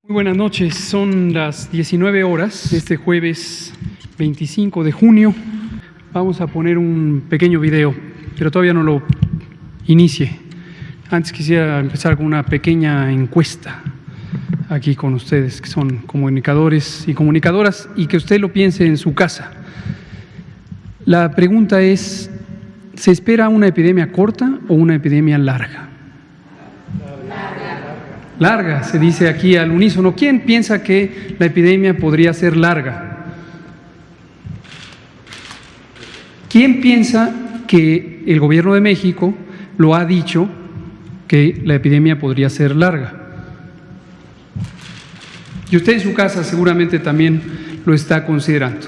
Muy buenas noches, son las 19 horas, este jueves 25 de junio. Vamos a poner un pequeño video, pero todavía no lo inicie. Antes quisiera empezar con una pequeña encuesta aquí con ustedes, que son comunicadores y comunicadoras, y que usted lo piense en su casa. La pregunta es, ¿se espera una epidemia corta o una epidemia larga? Larga, se dice aquí al unísono. ¿Quién piensa que la epidemia podría ser larga? ¿Quién piensa que el gobierno de México lo ha dicho que la epidemia podría ser larga? Y usted en su casa seguramente también lo está considerando.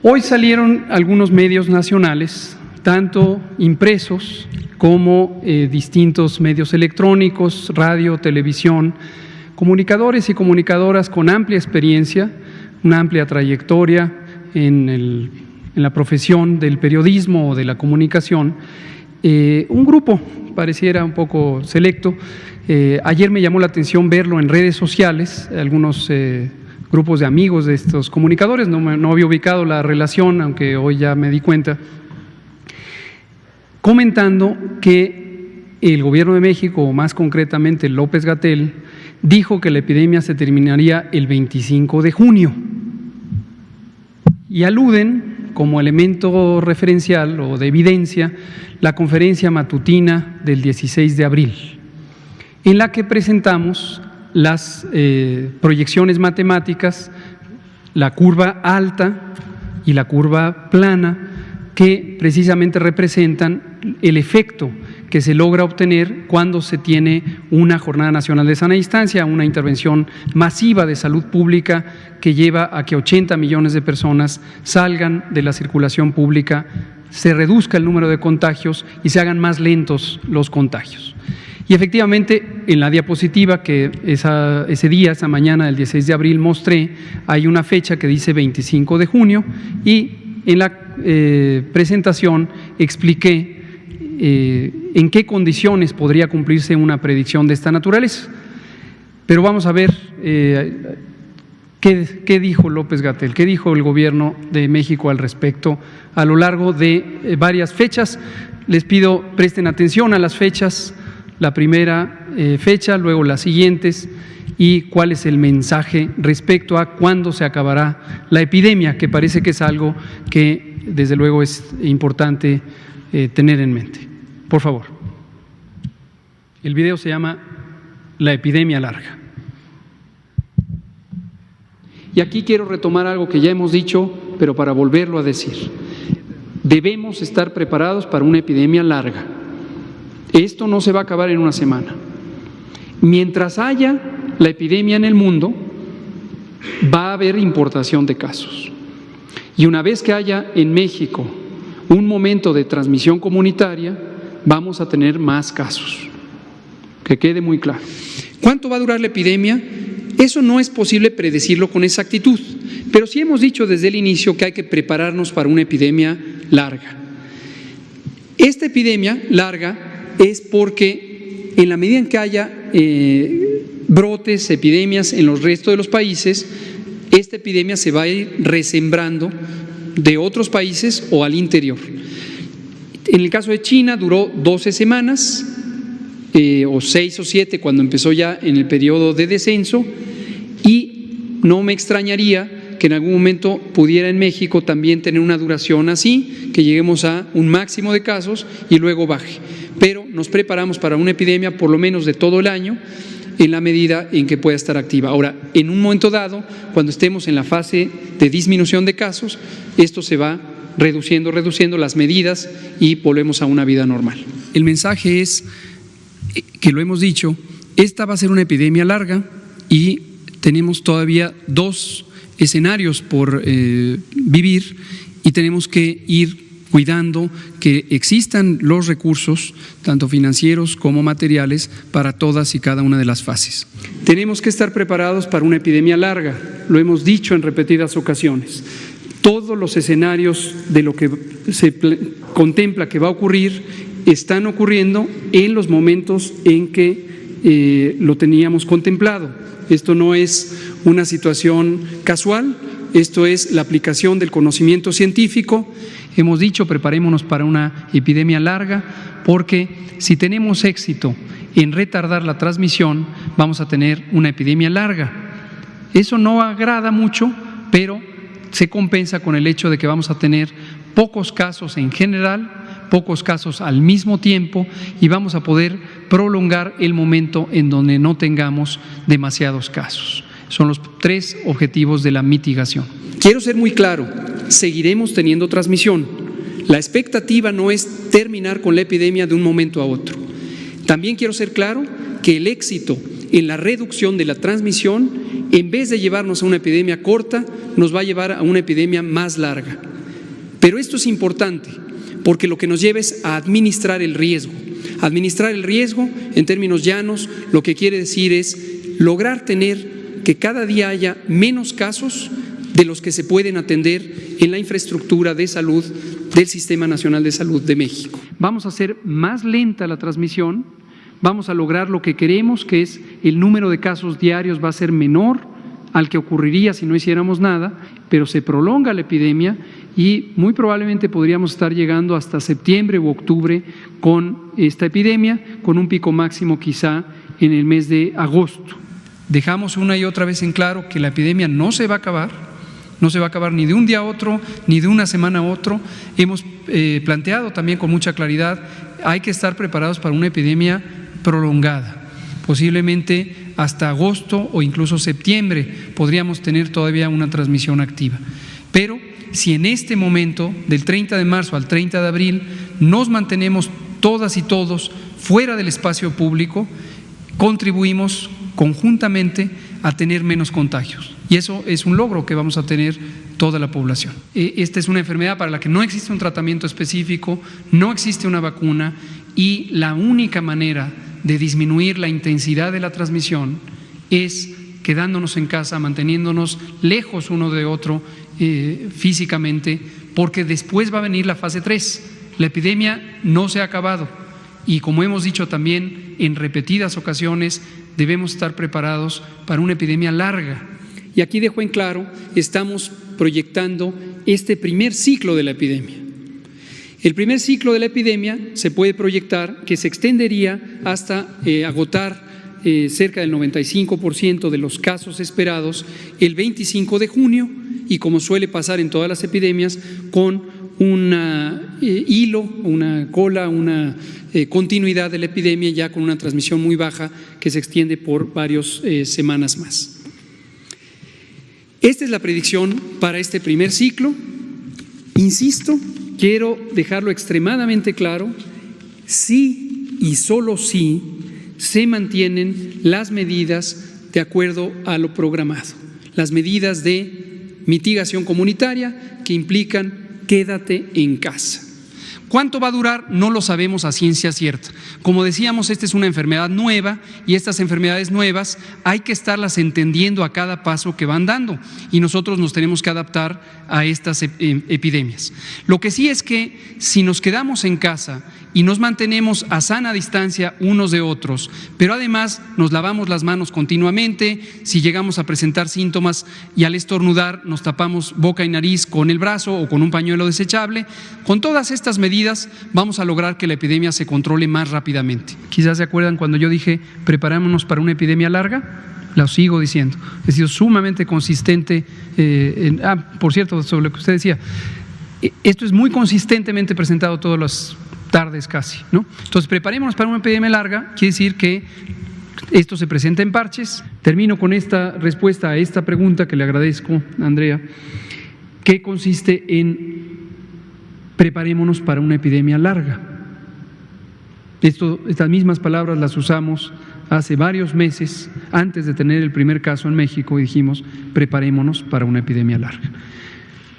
Hoy salieron algunos medios nacionales, tanto impresos como distintos medios electrónicos, radio, televisión, comunicadores y comunicadoras con amplia experiencia, una amplia trayectoria en la profesión del periodismo o de la comunicación. Un grupo, pareciera un poco selecto. Ayer me llamó la atención verlo en redes sociales, algunos grupos de amigos de estos comunicadores, no había ubicado la relación, aunque hoy ya me di cuenta, comentando que el gobierno de México, o más concretamente López-Gatell, dijo que la epidemia se terminaría el 25 de junio y aluden como elemento referencial o de evidencia la conferencia matutina del 16 de abril, en la que presentamos las proyecciones matemáticas, la curva alta y la curva plana, que precisamente representan el efecto que se logra obtener cuando se tiene una Jornada Nacional de Sana Distancia, una intervención masiva de salud pública que lleva a que 80 millones de personas salgan de la circulación pública, se reduzca el número de contagios y se hagan más lentos los contagios. Y efectivamente, en la diapositiva que esa mañana del 16 de abril mostré, hay una fecha que dice 25 de junio y en la presentación expliqué en qué condiciones podría cumplirse una predicción de esta naturaleza. Pero vamos a ver qué dijo López-Gatell, qué dijo el gobierno de México al respecto a lo largo de varias fechas. Les pido presten atención a las fechas, la primera fecha, luego las siguientes, y cuál es el mensaje respecto a cuándo se acabará la epidemia, que parece que es algo que desde luego es importante tener en mente. Por favor. El video se llama La epidemia larga. Y aquí quiero retomar algo que ya hemos dicho, pero para volverlo a decir. Debemos estar preparados para una epidemia larga. Esto no se va a acabar en una semana. Mientras haya la epidemia en el mundo, va a haber importación de casos. Y una vez que haya en México un momento de transmisión comunitaria, vamos a tener más casos. Que quede muy claro. ¿Cuánto va a durar la epidemia? Eso no es posible predecirlo con exactitud, pero sí hemos dicho desde el inicio que hay que prepararnos para una epidemia larga. Esta epidemia larga es porque en la medida en que haya brotes, epidemias en los restos de los países, esta epidemia se va a ir resembrando de otros países o al interior. En el caso de China duró 12 semanas, o 6 o 7 cuando empezó ya en el periodo de descenso, y no me extrañaría que en algún momento pudiera en México también tener una duración así, que lleguemos a un máximo de casos y luego baje. Pero nos preparamos para una epidemia por lo menos de todo el año, en la medida en que pueda estar activa. Ahora, en un momento dado, cuando estemos en la fase de disminución de casos, esto se va reduciendo las medidas y volvemos a una vida normal. El mensaje es que lo hemos dicho, esta va a ser una epidemia larga y tenemos todavía 2 escenarios por vivir y tenemos que ir cuidando que existan los recursos, tanto financieros como materiales, para todas y cada una de las fases. Tenemos que estar preparados para una epidemia larga, lo hemos dicho en repetidas ocasiones. Todos los escenarios de lo que se contempla que va a ocurrir están ocurriendo en los momentos en que lo teníamos contemplado. Esto no es una situación casual, esto es la aplicación del conocimiento científico. Hemos dicho, preparémonos para una epidemia larga, porque si tenemos éxito en retardar la transmisión, vamos a tener una epidemia larga. Eso no agrada mucho, pero se compensa con el hecho de que vamos a tener pocos casos en general, pocos casos al mismo tiempo, y vamos a poder prolongar el momento en donde no tengamos demasiados casos. Son los 3 objetivos de la mitigación. Quiero ser muy claro, seguiremos teniendo transmisión. La expectativa no es terminar con la epidemia de un momento a otro. También quiero ser claro que el éxito en la reducción de la transmisión, en vez de llevarnos a una epidemia corta, nos va a llevar a una epidemia más larga. Pero esto es importante, porque lo que nos lleva es a administrar el riesgo. Administrar el riesgo, en términos llanos, lo que quiere decir es lograr tener que cada día haya menos casos de los que se pueden atender en la infraestructura de salud del Sistema Nacional de Salud de México. Vamos a hacer más lenta la transmisión, vamos a lograr lo que queremos, que es el número de casos diarios va a ser menor al que ocurriría si no hiciéramos nada, pero se prolonga la epidemia y muy probablemente podríamos estar llegando hasta septiembre u octubre con esta epidemia, con un pico máximo quizá en el mes de agosto. Dejamos una y otra vez en claro que la epidemia no se va a acabar, no se va a acabar ni de un día a otro, ni de una semana a otro. Hemos planteado también con mucha claridad, hay que estar preparados para una epidemia prolongada, posiblemente hasta agosto o incluso septiembre podríamos tener todavía una transmisión activa. Pero si en este momento, del 30 de marzo al 30 de abril, nos mantenemos todas y todos fuera del espacio público, contribuimos conjuntamente a tener menos contagios. Y eso es un logro que vamos a tener toda la población. Esta es una enfermedad para la que no existe un tratamiento específico, no existe una vacuna, y la única manera de disminuir la intensidad de la transmisión es quedándonos en casa, manteniéndonos lejos uno de otro físicamente, porque después va a venir la fase 3. La epidemia no se ha acabado y, como hemos dicho también en repetidas ocasiones, debemos estar preparados para una epidemia larga. Y aquí dejo en claro, estamos proyectando este primer ciclo de la epidemia. El primer ciclo de la epidemia se puede proyectar que se extendería hasta agotar cerca del 95% de los casos esperados el 25 de junio y, como suele pasar en todas las epidemias, con un hilo, una cola, una continuidad de la epidemia ya con una transmisión muy baja que se extiende por varias semanas más. Esta es la predicción para este primer ciclo. Insisto, quiero dejarlo extremadamente claro, si y solo si se mantienen las medidas de acuerdo a lo programado, las medidas de mitigación comunitaria que implican quédate en casa. ¿Cuánto va a durar? No lo sabemos a ciencia cierta. Como decíamos, esta es una enfermedad nueva y estas enfermedades nuevas hay que estarlas entendiendo a cada paso que van dando y nosotros nos tenemos que adaptar a estas epidemias. Lo que sí es que si nos quedamos en casa y nos mantenemos a sana distancia unos de otros, pero además nos lavamos las manos continuamente, si llegamos a presentar síntomas y al estornudar nos tapamos boca y nariz con el brazo o con un pañuelo desechable, con todas estas medidas vamos a lograr que la epidemia se controle más rápidamente. Quizás se acuerdan cuando yo dije preparémonos para una epidemia larga. Lo sigo diciendo, he sido sumamente consistente. Por cierto, sobre lo que usted decía, esto es muy consistentemente presentado todas las tardes casi, ¿no? Entonces, preparémonos para una epidemia larga, quiere decir que esto se presenta en parches. Termino con esta respuesta a esta pregunta que le agradezco, Andrea, que consiste en preparémonos para una epidemia larga. Estas mismas palabras las usamos hace varios meses, antes de tener el primer caso en México, y dijimos, preparémonos para una epidemia larga.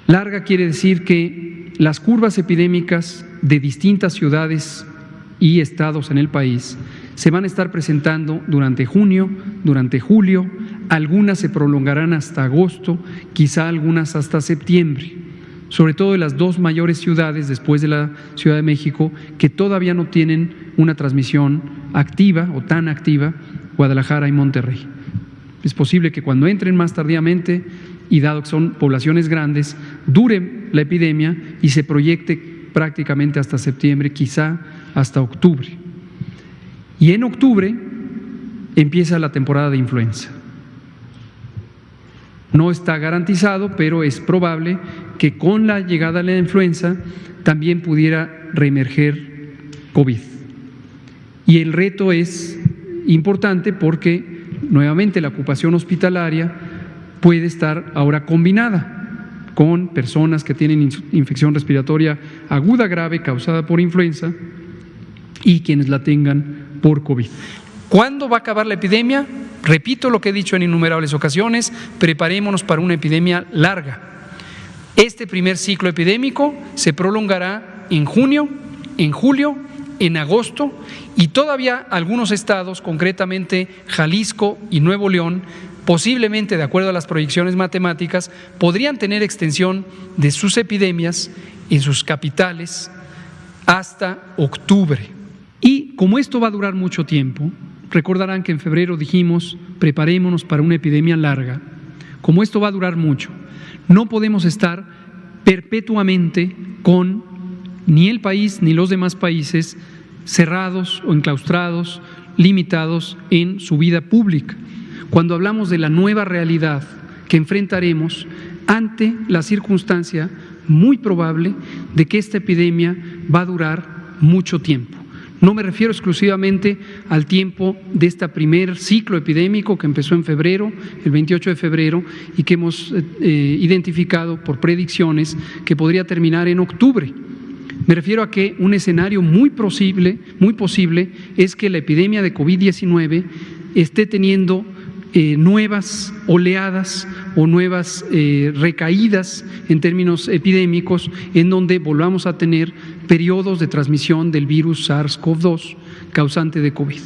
Larga quiere decir que las curvas epidémicas de distintas ciudades y estados en el país se van a estar presentando durante junio, durante julio, algunas se prolongarán hasta agosto, quizá algunas hasta septiembre, sobre todo de las dos mayores ciudades después de la Ciudad de México que todavía no tienen una transmisión activa o tan activa Guadalajara y Monterrey. Es posible que cuando entren más tardíamente, y dado que son poblaciones grandes, dure la epidemia y se proyecte prácticamente hasta septiembre, quizá hasta octubre. Y en octubre empieza la temporada de influenza. No está garantizado, pero es probable que con la llegada de la influenza también pudiera reemerger COVID. Y el reto es importante porque nuevamente la ocupación hospitalaria puede estar ahora combinada con personas que tienen infección respiratoria aguda grave causada por influenza y quienes la tengan por COVID. ¿Cuándo va a acabar la epidemia? Repito lo que he dicho en innumerables ocasiones, preparémonos para una epidemia larga. Este primer ciclo epidémico se prolongará en junio, en julio, en agosto, y todavía algunos estados, concretamente Jalisco y Nuevo León, posiblemente de acuerdo a las proyecciones matemáticas, podrían tener extensión de sus epidemias en sus capitales hasta octubre. Y como esto va a durar mucho tiempo, recordarán que en febrero dijimos, preparémonos para una epidemia larga. Como esto va a durar mucho, no podemos estar perpetuamente con ni el país ni los demás países cerrados o enclaustrados, limitados en su vida pública. Cuando hablamos de la nueva realidad que enfrentaremos ante la circunstancia muy probable de que esta epidemia va a durar mucho tiempo. No me refiero exclusivamente al tiempo de este primer ciclo epidémico que empezó en febrero, el 28 de febrero, y que hemos identificado por predicciones que podría terminar en octubre. Me refiero a que un escenario muy posible es que la epidemia de COVID-19 esté teniendo nuevas oleadas o nuevas recaídas en términos epidémicos, en donde volvamos a tener periodos de transmisión del virus SARS-CoV-2 causante de COVID.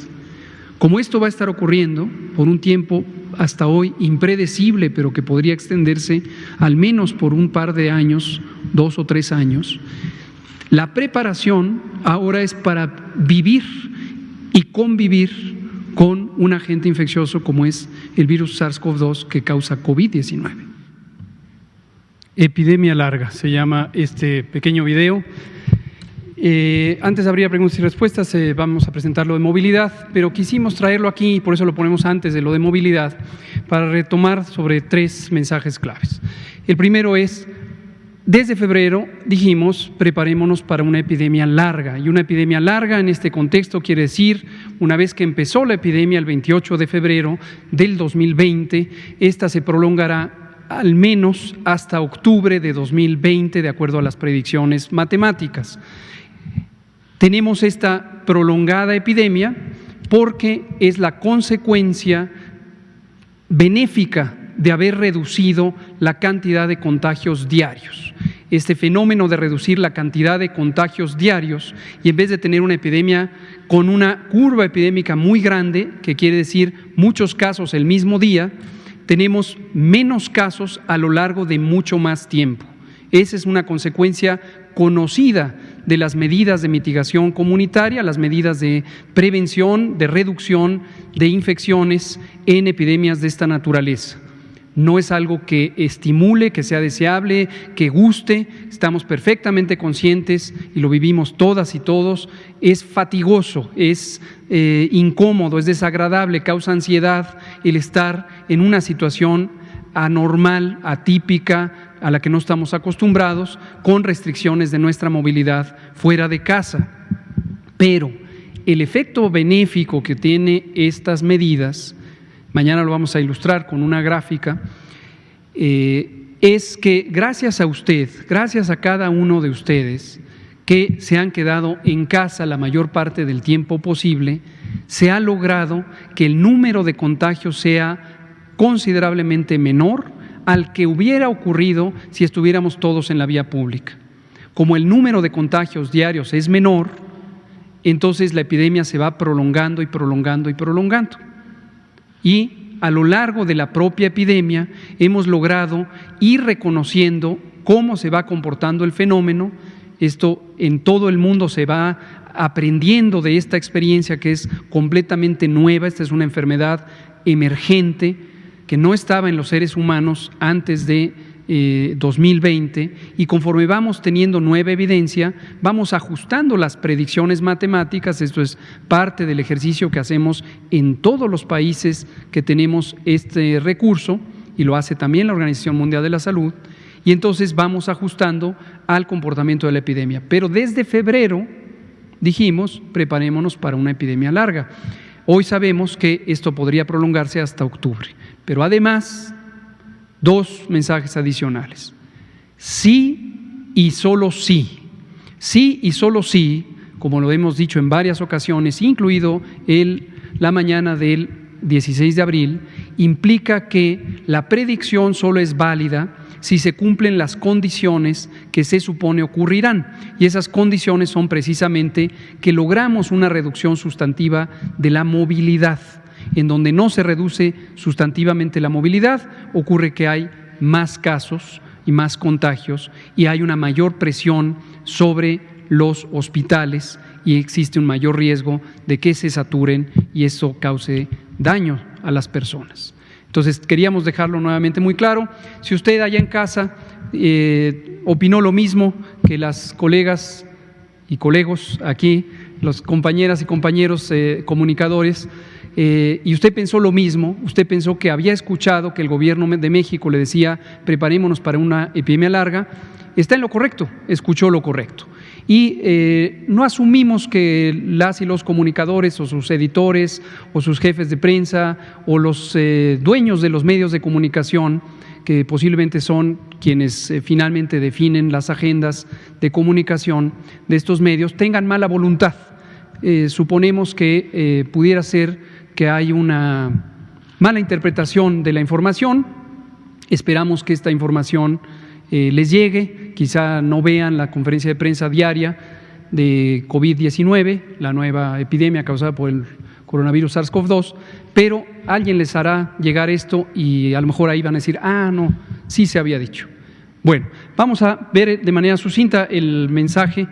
Como esto va a estar ocurriendo por un tiempo hasta hoy impredecible, pero que podría extenderse al menos por un par de años, 2 o 3 años, la preparación ahora es para vivir y convivir con un agente infeccioso como es el virus SARS-CoV-2 que causa COVID-19. Epidemia larga, se llama este pequeño video. Antes habría preguntas y respuestas, vamos a presentar lo de movilidad, pero quisimos traerlo aquí y por eso lo ponemos antes de lo de movilidad, para retomar sobre 3 mensajes claves. El primero es, desde febrero dijimos, preparémonos para una epidemia larga, y una epidemia larga en este contexto quiere decir, una vez que empezó la epidemia el 28 de febrero del 2020, esta se prolongará al menos hasta octubre de 2020, de acuerdo a las predicciones matemáticas. Tenemos esta prolongada epidemia porque es la consecuencia benéfica de haber reducido la cantidad de contagios diarios. Este fenómeno de reducir la cantidad de contagios diarios y en vez de tener una epidemia con una curva epidémica muy grande, que quiere decir muchos casos el mismo día, tenemos menos casos a lo largo de mucho más tiempo. Esa es una consecuencia conocida de las medidas de mitigación comunitaria, las medidas de prevención, de reducción de infecciones en epidemias de esta naturaleza. No es algo que estimule, que sea deseable, que guste, estamos perfectamente conscientes y lo vivimos todas y todos, es fatigoso, es incómodo, es desagradable, causa ansiedad el estar en una situación anormal, atípica, a la que no estamos acostumbrados, con restricciones de nuestra movilidad fuera de casa. Pero el efecto benéfico que tiene estas medidas, mañana lo vamos a ilustrar con una gráfica, es que gracias a usted, gracias a cada uno de ustedes que se han quedado en casa la mayor parte del tiempo posible, se ha logrado que el número de contagios sea considerablemente menor al que hubiera ocurrido si estuviéramos todos en la vía pública. Como el número de contagios diarios es menor, entonces la epidemia se va prolongando y prolongando y prolongando. Y a lo largo de la propia epidemia hemos logrado ir reconociendo cómo se va comportando el fenómeno. Esto en todo el mundo se va aprendiendo de esta experiencia que es completamente nueva. Esta es una enfermedad emergente que no estaba en los seres humanos antes de 2020, y conforme vamos teniendo nueva evidencia, vamos ajustando las predicciones matemáticas. Esto es parte del ejercicio que hacemos en todos los países que tenemos este recurso, y lo hace también la Organización Mundial de la Salud, y entonces vamos ajustando al comportamiento de la epidemia. Pero desde febrero dijimos, preparémonos para una epidemia larga. Hoy sabemos que esto podría prolongarse hasta octubre, pero además, dos mensajes adicionales. Sí y solo sí. Sí y solo sí, como lo hemos dicho en varias ocasiones, incluido la mañana del 16 de abril, implica que la predicción solo es válida si se cumplen las condiciones que se supone ocurrirán. Y esas condiciones son precisamente que logramos una reducción sustantiva de la movilidad. En donde no se reduce sustantivamente la movilidad, ocurre que hay más casos y más contagios, y hay una mayor presión sobre los hospitales, y existe un mayor riesgo de que se saturen y eso cause daño a las personas. Entonces, queríamos dejarlo nuevamente muy claro. Si usted allá en casa opinó lo mismo que las colegas y colegos aquí, los compañeras y compañeros comunicadores, y usted pensó lo mismo, usted pensó que había escuchado que el gobierno de México le decía preparémonos para una epidemia larga, está en lo correcto, escuchó lo correcto. Y no asumimos que las y los comunicadores o sus editores o sus jefes de prensa o los dueños de los medios de comunicación, que posiblemente son quienes finalmente definen las agendas de comunicación de estos medios, tengan mala voluntad. Suponemos que pudiera ser que hay una mala interpretación de la información. Esperamos que esta información les llegue. Quizá no vean la conferencia de prensa diaria de COVID-19, la nueva epidemia causada por el coronavirus SARS-CoV-2, pero alguien les hará llegar esto y a lo mejor ahí van a decir, no, sí se había dicho. Bueno, vamos a ver de manera sucinta el mensaje